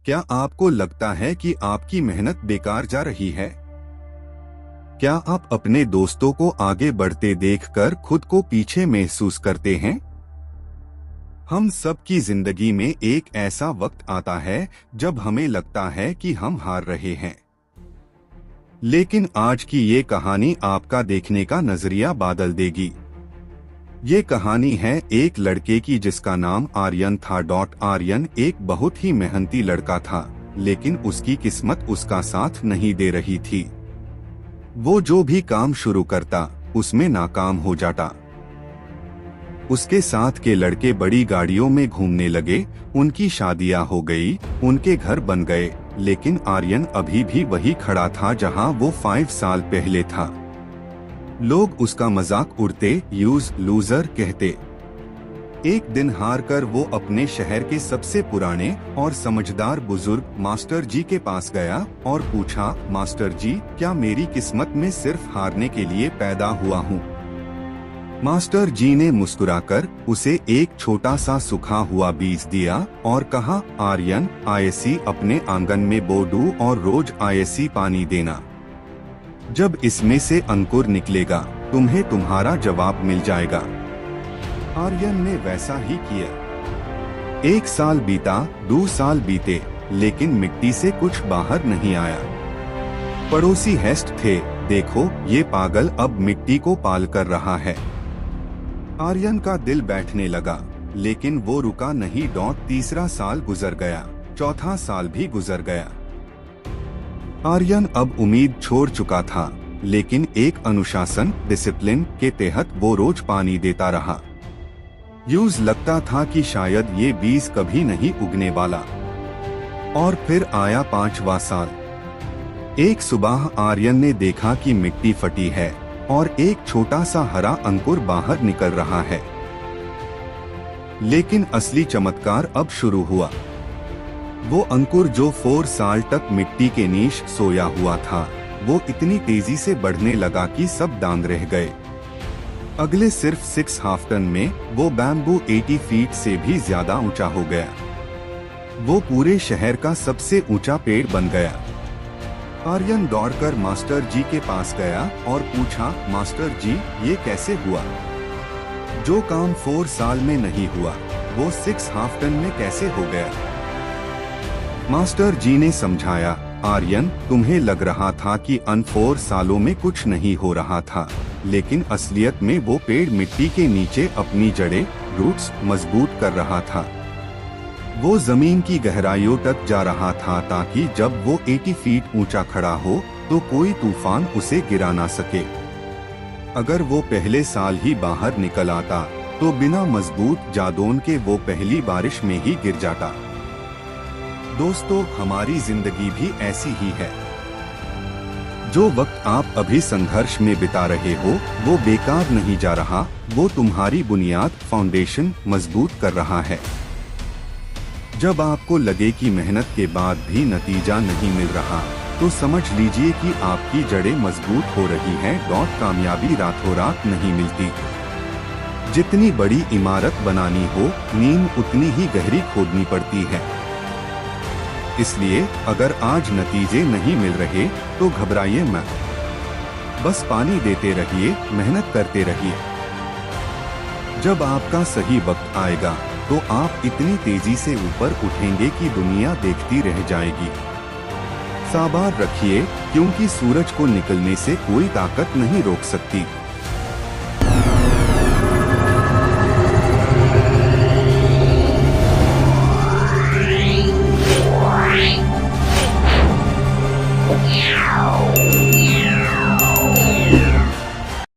क्या आपको लगता है कि आपकी मेहनत बेकार जा रही है? क्या आप अपने दोस्तों को आगे बढ़ते देखकर खुद को पीछे महसूस करते हैं? हम सब की जिंदगी में एक ऐसा वक्त आता है जब हमें लगता है कि हम हार रहे हैं। लेकिन आज की ये कहानी आपका देखने का नजरिया बदल देगी। ये कहानी है एक लड़के की जिसका नाम आर्यन था। आर्यन एक बहुत ही मेहनती लड़का था, लेकिन उसकी किस्मत उसका साथ नहीं दे रही थी। वो जो भी काम शुरू करता उसमें नाकाम हो जाता। उसके साथ के लड़के बड़ी गाड़ियों में घूमने लगे, उनकी शादियां हो गई, उनके घर बन गए, लेकिन आर्यन अभी भी वही खड़ा था जहां वो 5 साल पहले था। लोग उसका मजाक उड़ते, यूज लूजर कहते। एक दिन हार कर वो अपने शहर के सबसे पुराने और समझदार बुजुर्ग मास्टर जी के पास गया और पूछा, मास्टर जी, क्या मेरी किस्मत में सिर्फ हारने के लिए पैदा हुआ हूँ? मास्टर जी ने मुस्कुराकर उसे एक छोटा सा सूखा हुआ बीज दिया और कहा, आर्यन, आयसी अपने आंगन में बो दो और रोज आयसी पानी देना। जब इसमें से अंकुर निकलेगा तुम्हें तुम्हारा जवाब मिल जाएगा। आर्यन ने वैसा ही किया। 1 साल बीता, 2 साल बीते, लेकिन मिट्टी से कुछ बाहर नहीं आया। पड़ोसी हेस्ट थे, देखो ये पागल अब मिट्टी को पाल कर रहा है। आर्यन का दिल बैठने लगा, लेकिन वो रुका नहीं। 3रा साल गुजर गया, 4था साल भी गुजर गया। आर्यन अब उम्मीद छोड़ चुका था, लेकिन एक अनुशासन, डिसिप्लिन के तहत वो रोज पानी देता रहा। यूज लगता था कि शायद ये बीज कभी नहीं उगने वाला। और फिर आया 5वां साल। एक सुबह आर्यन ने देखा कि मिट्टी फटी है और एक छोटा सा हरा अंकुर बाहर निकल रहा है। लेकिन असली चमत्कार अब शुरू हुआ। वो अंकुर जो 4 साल तक मिट्टी के नीचे सोया हुआ था, वो इतनी तेजी से बढ़ने लगा कि सब दंग रह गए। अगले सिर्फ 6 हफ्तों में वो बैम्बू 80 फीट से भी ज्यादा ऊंचा हो गया। वो पूरे शहर का सबसे ऊंचा पेड़ बन गया। आर्यन दौड़कर मास्टर जी के पास गया और पूछा, मास्टर जी, ये कैसे हुआ? जो काम 4 साल में नहीं हुआ, वो 6 हफ्तों में कैसे हो गया? मास्टर जी ने समझाया, आर्यन, तुम्हें लग रहा था कि 4 सालों में कुछ नहीं हो रहा था, लेकिन असलियत में वो पेड़ मिट्टी के नीचे अपनी जड़ें, रूट्स मजबूत कर रहा था। वो जमीन की गहराइयों तक जा रहा था ताकि जब वो 80 फीट ऊंचा खड़ा हो तो कोई तूफान उसे गिरा ना सके। अगर वो पहले साल ही बाहर निकल आता तो बिना मजबूत जादोन के वो पहली बारिश में ही गिर जाता। दोस्तों, हमारी जिंदगी भी ऐसी ही है। जो वक्त आप अभी संघर्ष में बिता रहे हो वो बेकार नहीं जा रहा, वो तुम्हारी बुनियाद, फाउंडेशन मजबूत कर रहा है। जब आपको लगे कि मेहनत के बाद भी नतीजा नहीं मिल रहा, तो समझ लीजिए कि आपकी जड़ें मजबूत हो रही हैं। कामयाबी रातों रात नहीं मिलती। जितनी बड़ी इमारत बनानी हो, नींव उतनी ही गहरी खोदनी पड़ती है। इसलिए अगर आज नतीजे नहीं मिल रहे तो घबराइए मत। बस पानी देते रहिए, मेहनत करते रहिए। जब आपका सही वक्त आएगा तो आप इतनी तेजी से ऊपर उठेंगे कि दुनिया देखती रह जाएगी। साबर रखिए, क्योंकि सूरज को निकलने से कोई ताकत नहीं रोक सकती।